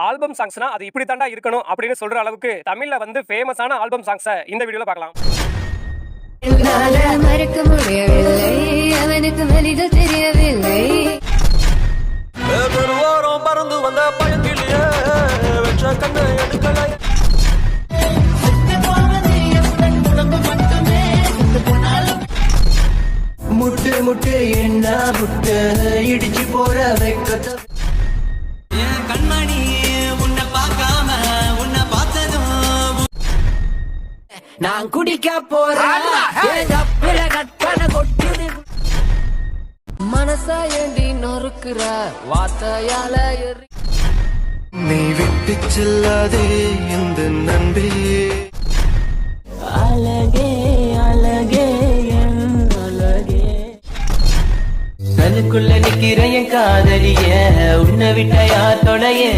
Album சாங்ஸ்னா அது இப்படி தாண்டா இருக்கணும் அப்படின்னு சொல்ற அளவுக்கு தமிழ்ல வந்து ஃபேமஸான ஆல்பம் சாங்ஸை இந்த வீடியோல பார்க்கலாம். மறக்க முடியவில்லை, அவனுக்கு வலிகள் தெரியவில்லை. பறந்து வந்த பழங்கிலேயே வெற்ற கண்ணை எடுக்கலை. முட்டு முட்டு என்ன முட்டு இடிச்சு போற வைக்கத்த கண்மணி உன்னை பார்க்காம உன்னை பார்த்ததும் நான் குடிக்க போறேன். மனசா ஏண்டி நொறுக்குற வார்த்தையால நீ விட்டு செல்லாதே இந்த நண்பே. அழகே அழகே அழகே கண்ணுக்குள்ள நிக்கிற என் காதலிய உன்னை விட்ட யார் தொடைய